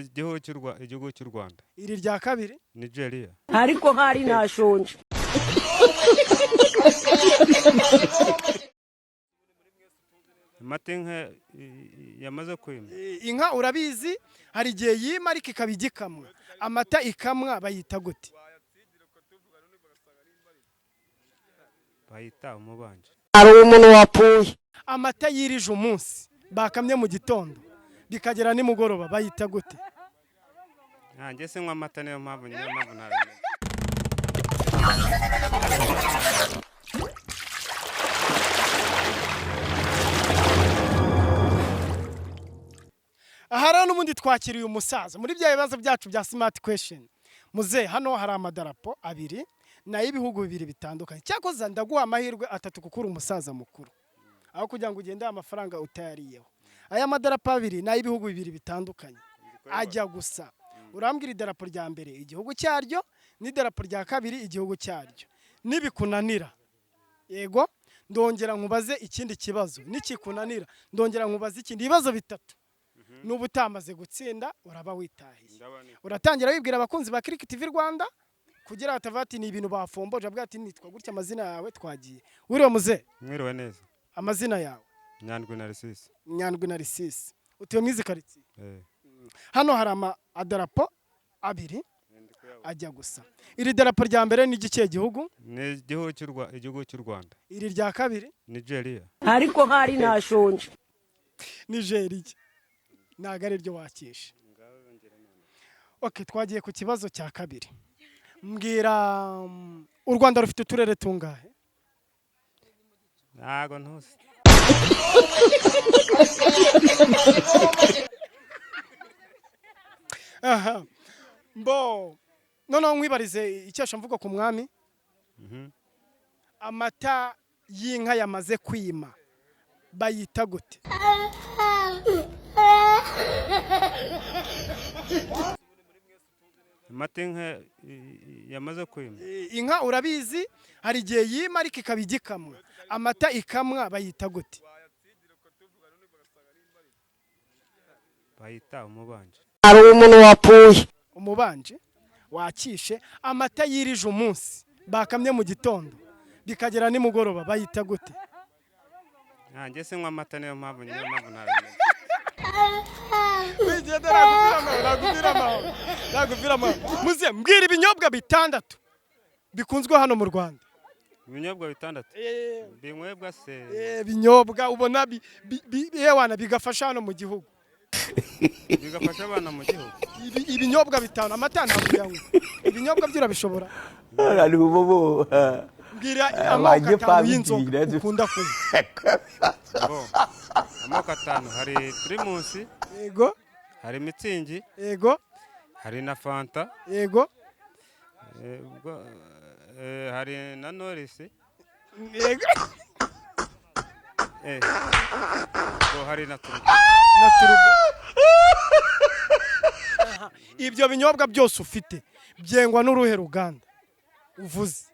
igihugu cy'u Rwanda. iri rya kabiri Nigeria. ariko hari nashonje. Amata inka yamaze kwima. inka urabizi hari igihe yima ariko ikaba igikamwa, amata ikamwa bayita gute? Bayita umubanje. Hari umuntu wapfuye. amata yirije umunsi bakamye mu gitondo bikagera nimugoroba bayita gute? Nanjye sinywa amata niyo mpamvu ntabimenye. aha rero n'ubundi twakiriye umusaza muri bya bibazo byacu bya smart question. Muze hano hari amadarapo abiri n'ay'ibihugu bibiri bitandukanye, cyakoze ndaguha amahirwe atatu kuko uri umusaza mukuru aho kugira ngo ugende amafaranga utayariyeho. aya madarapo abiri n'ay'ibihugu bibiri bitandukanye ajya gusa. urambwira idarapo rya mbere igihugu cyaryo n'idarapo rya kabiri igihugu cyaryo. Nibikunanira yego ndongera nkubaze ikindi kibazo, nikikunanira ndongera nkubaze ikindi. ibibazo bitatu n'ubu utamaze gutsinda uraba witahiye. uratangira wibwira abakunzi ba Cricket TV Rwanda kugira batavati ni ibintu bafomboje abwa ati nitwa gutya amazina yawe twagiye. Uriwe muze? Mwiriwe neza. Amazina yawe? Nyandwi Narcisse. Nyandwi Narcisse. Utuye mwizi karitsiye? Hano hari amadarapo abiri ajya gusa. iri darapo rya mbere ni igice gihugu? Ni igihugu cy'u Rwanda. iri rya kabiri? Nigeria. ariko hari nashonje. Nigeria. Ntago ari ryo wakisha. Okay, twagiye ku kibazo cya kabiri. Mbwira u Rwanda rufite uturere tungahe? Ntago ntuzi. aha mbo noneho nkwibarize icyasha mvuga ku mwami. amata y'inka yamaze kwima bayita gute? Amata inka yamaze kwima. inka urabizi hari igihe yima ariko ikaba igikamwa, amata ikamwa bayita gute? Bayita umubanje. Hari umuntu wapfuye. umubanje wakishe. amata yirije umunsi bakamye mu gitondo bikagera nimugoroba bayita gute? Nanjye sinywa amata niyo mpamvu ntabimenye. Muze mbwira ibinyobwa bitandatu bikunzwe hano mu Rwanda. Ibinyobwa bitandatu. Binywebwa se. Binyobwa ubona yewana bigafasha hano mu gihugu. Bigafasha abana mu gihugu. ibinyobwa bitanu. amata ntabwo yanywa. ibinyobwa byura bishobora. Ari bobo. Mbwira amoko atanu y'inzoga ukunda kunywa. Amoko atanu hari Primus. Yego. Hari Mitsingi. Yego. Hari na Fanta. Yego. Hari na Norris. Yego. Hari na Turbo. Ibyo binyobwa byose ufite byengwa n'uruhe ruganda uvuze?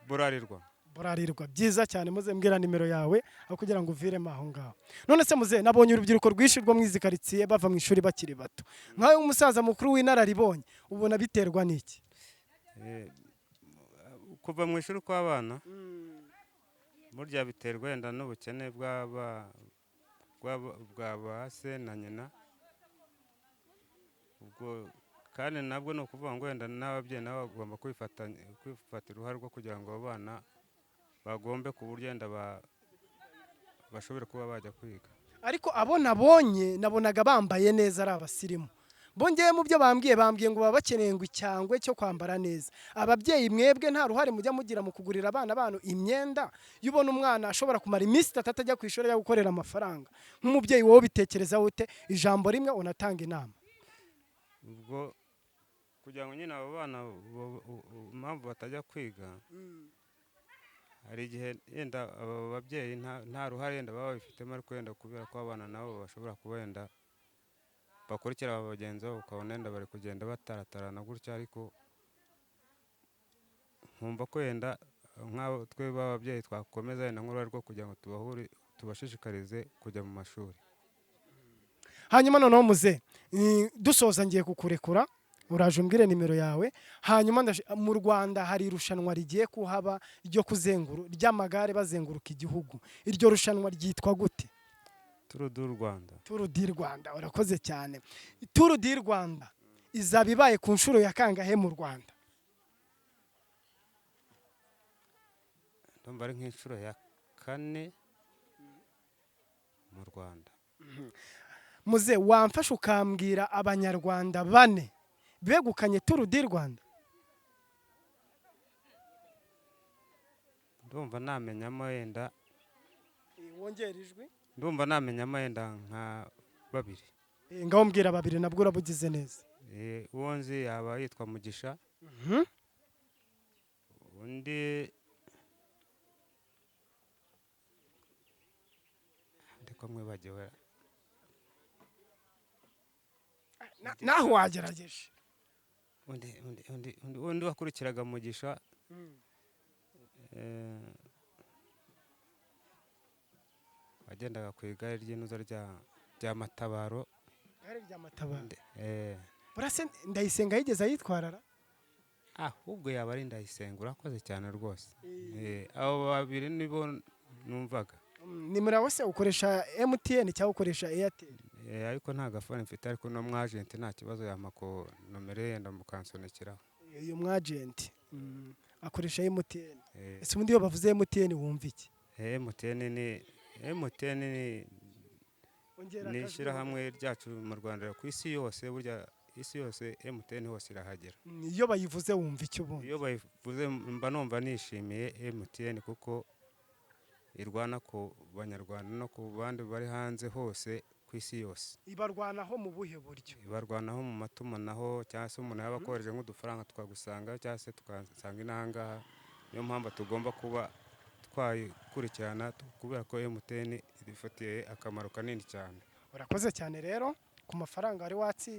Burarirwa. Burarirwa. Byiza cyane. Muze mbwira nimero yawe aho kugira ngo uviremo aho ngaho. None se muze nabonye urubyiruko rwinshi rwo mwizi karitsiye bava mu ishuri bakiri bato. Nkawe umusaza mukuru w'inararibonye ubona biterwa n'iki? Kuva mu ishuri kw'abana burya biterwa wenda n'ubukene bwa se na nyina. ubwo kandi nabwo ni ukuvuga ngo wenda n'ababyeyi nabo bagomba kwifatira uruhare rwo kugira ngo abo bana bagombe ku buryo wenda bashobore kuba bajya kwiga. Ariko abo nabonye nabonaga bambaye neza ari abasirimu. Bongeye mu byo bambwiye ngo baba bakeneye ngo icyangwe cyo kwambara neza. Ababyeyi mwebwe nta ruhare mujya mugira mu kugurira abana bantu imyenda. Yubona umwana ashobora kumara iminsi 3 atajya ku ishuri yo gukorera amafaranga. Nk'umubyeyi wowe bitekereza ute? Ijambo rimwe unatanga inama. Ubwo kugira ngo nyine abo bana impamvu batajya kwiga hari igihe yenda aba babyeyi nta ruhare yenda baba babifitemo ariko yenda kubera ko abana nabo bashobora kuba yenda bakurikira abagenzi babo ukabona yenda bari kugenda bataratarana gutya ariko nkumva ko yenda nk'abo twe b'ababyeyi twakomeza yenda nk'uruhare rwo kugira ngo tubashishikarize kujya mu mashuri. hanyuma noneho muze dusoza ngiye kukurekura uraje umbwire nimero yawe hanyuma mu Rwanda hari irushanwa rigiye kuhaba ryo ry'amagare bazenguruka igihugu iryo rushanwa ryitwa gute? Tour du Rwanda. Tour du Rwanda, urakoze cyane. Tour du Rwanda izaba ibaye ku nshuro ya kangahe mu Rwanda? Ndumva ari nk'inshuro ya 4 mu Rwanda. Muze wamfasha ukambwira abanyarwanda 4 begukanye Tour du Rwanda? Ndumva namenyamo yenda wongera ijwi. Ndumva namenyamo yenda nka 2. Ngaho mbwira 2 nabwo urabugize neza. Uwo nzi yaba yitwa Mugisha. Undi ndiko mwibagiwe. Naho wagerageje. Undi wakurikiraga Mugisha. Wagendaga ku igare ry'inuza rya Matabaro. Igare rya Matabaro. Burase Ndayisenga yigeze ayitwarara? Ahubwo yaba ari Ndayisenga, urakoze cyane rwose. Abo 2 nibo numvaga. Nimero yawe se ukoresha MTN cyangwa ukoresha Airtel? Ariko nta gafone mfite, ariko no mwagent nta kibazo yamako nomero yenda mukansonekeraho. Uyu mwagent akoresha MTN. Ese ubundi iyo bavuze MTN wumva iki? MTN ni ishyirahamwe ryacu mu Rwanda ku isi yose, burya isi yose MTN hose irahagera. Iyo bayivuze wumva iki ubundi? Iyo bayivuze mba numva nishimiye MTN kuko irwana ku banyarwanda no ku bandi bari hanze hose ku isi yose. Ibarwanaho mu buhe buryo? Ibarwanaho mu matumanaho, cyangwa se umuntu yaba akoresheje nk'udufaranga twagusanga, cyangwa se tukasanga inanga. Niyo mpamvu tugomba kuba twayikurikirana kubera ko MTN ifatiye akamaro kanini cyane. Urakoze cyane rero ku mafaranga wari watsi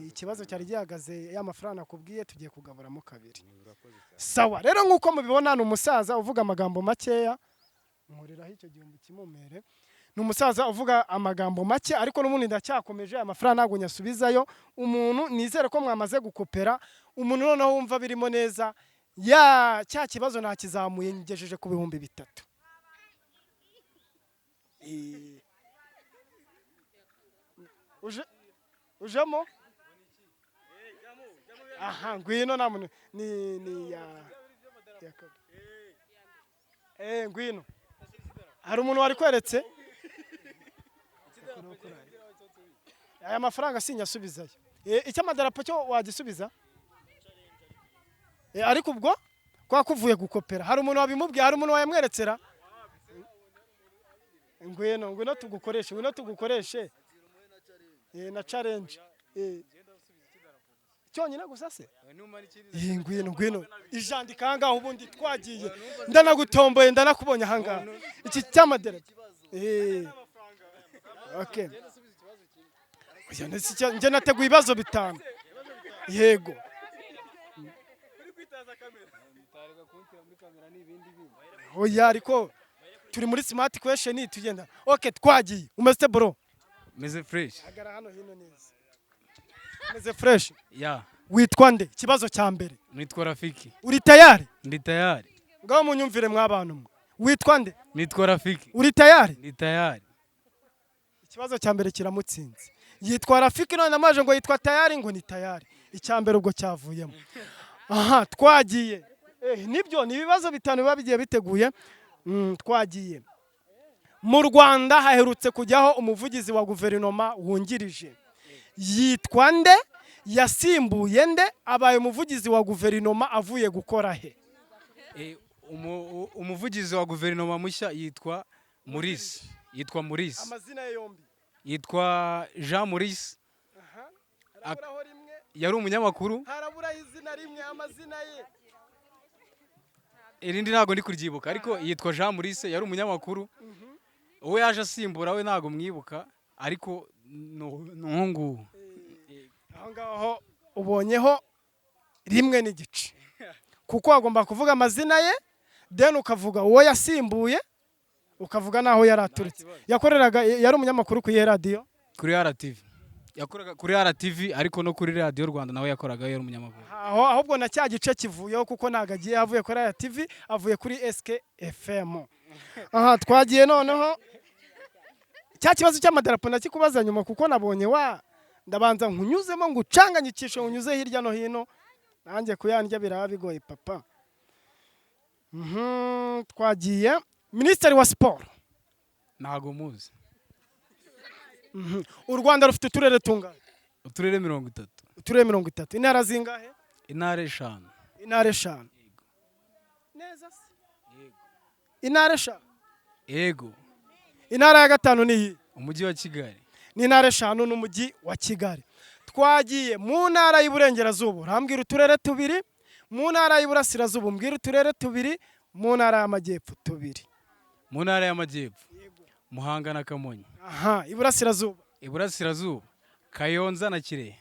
ikibazo cyari gihagaze y'amafaranga nakubwiye tugiye kugaburamo 2. Sawa rero nkuko mubibona ni umusaza uvuga amagambo makeya nkoreraho icyo gihumbi kimumere. Ni umusaza uvuga amagambo make ariko n'umuntu ndacyakomeje amafaranga ntago nyasubizayo. Umuntu nizere ko mwamaze gukopera umuntu noneho wumva birimo neza cya kibazo nakizamuye ngejeje ku 3,000. Ujamo? Aha ngwino namuntu ni ya ngwino. Hari umuntu wari kweretse? Aya mafaranga sinyasubizayo. Icyamadarapo cyo wagisubiza? Ariko ubwo kwa kuvuye gukopera hari umuntu wabimubwiye, hari umuntu wayamwerekera? Ngwino tugukoreshe na challenge. Cyonyine gusa se? Ngwino ijandika hangaho ubundi twagiye ndanagutomboye ndanakubonye hangaho iki cyamadarapo. Okay. Nje nateguye ibibazo 5. Yego. Oya ariko turi muri smart question tugenda. Okay twagiye. Umeze bro? Meze fresh. Agara hano hino neza. Meze fresh? Ya. Witwa nde? Kibazo cya mbere. Nitwa Rafiki. Uri tayari? Ndi tayari. Ngaho munyumvire mwabantu mwe. Witwa nde? Nitwa Rafiki. Uri tayari? Ndi tayari. Ikibazo cya mbere kiramutsinze. Yitwa Rafiki none namaje ngo yitwa tayari ngo ni tayari. Icya mbere ubwo cyavuyemo. Aha twagiye. Nibyo ni ibibazo 5 biba bigiye biteguye. Twagiye. Mu Rwanda haherutse kujyaho umuvugizi wa guverinoma wungirije. Yitwa nde? Yasimbuye nde? Abaye umuvugizi wa guverinoma avuye gukora he? Umuvugizi wa guverinoma mushya yitwa Maurice. Yitwa Maurice. Amazina ye yombi. Yitwa Jean Maurice. Yari umunyamakuru. Harabura izina rimwe amazina ye. Irindi ntago ndi kuryibuka ariko yitwa Jean Maurice, yari umunyamakuru. Uwo yaje asimbura we ntago mwibuka ariko nungu. Aho ngaho ubonyeho rimwe n'igice. Kuko wagomba kuvuga amazina ye then ukavuga uwo yasimbuye ukavuga naho yaraturutse. Yakoreraga yari umunyamakuru ku radio? Kuri RTV. yakoraga kuri RTV ariko no kuri Radio Rwanda nawe yakoraga yari umunyamakuru. aho ahubwo na cya gice kivuyeho kuko ntago agiye avuye kuri aya TV avuye kuri SK FM. Aha twagiye noneho cya kibazo cy'amadarapo nakikubaza nyuma kuko nabonye ndabanza nkunyuzemo ngucanganyikishe unyuze hirya no hino nanjye kuyandya biraba bigoye papa. Twagiye Minisitiri wa Siporo. Ntago muzi. U Rwanda rufite uturere tungahe? Uturere 30. Uturere 30. Intara zingahe? Intara 5. Intara 5. Neza se? Yego. Intara 5. Yego. Intara ya gatanu ni iyi? Umujyi wa Kigali. Ni intara 5 n'umujyi wa Kigali. Twagiye mu ntara y'Iburengerazuba rambwira uturere 2, mu ntara y'Iburasirazuba mbwira uturere 2, mu ntara y'Amajyepfo 2. Mu ntara y'Amajyepfo Muhanga na Kamonyi. Aha, Iburasirazuba. Iburasirazuba Kayonza na Kirehe.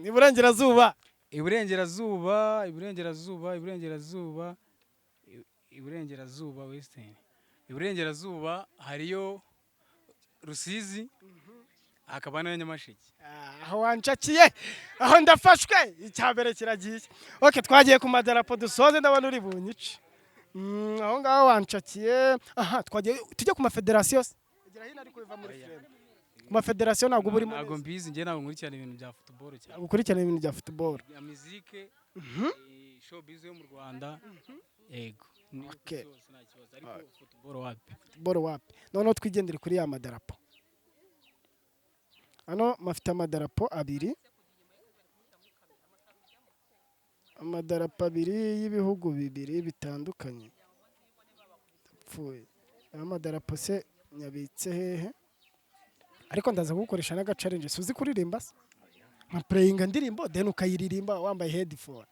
Iburengerazuba. Iburengerazuba Western. Iburengerazuba hariyo Rusizi hakaba na Nyamasheke. Aho wancakiye aho ndafashwe icyambere kiragiye. Okay, twagiye ku madarapo dusoze ndabona uri bunyice. Aho ngaho wancakiye. Aha, twagiye tujye ku mafederasiyo. Igira hino ariko biva muri frame. Ku mafederasiyo ntabwo burimo. Ntabwo mbizi nge ntabwo nkurikirana ibintu bya football cyane. Gukurikirana ibintu bya football. Ya musique, showbiz yo mu Rwanda. Yego. Okay. Ariko football wapi? Football wapi? Noneho twigendere kuri ya madarapo. Hano mafite amadarapo 2. Amadarapo 2 y'ibihugu 2 bitandukanye. Pfuye. Amadarapo se nyabitse hehe? Ariko ndaza gukoresha n'agacarenje suzi kuririmba se? Nka playing indirimbo then ukayiririmba wambaye headphone.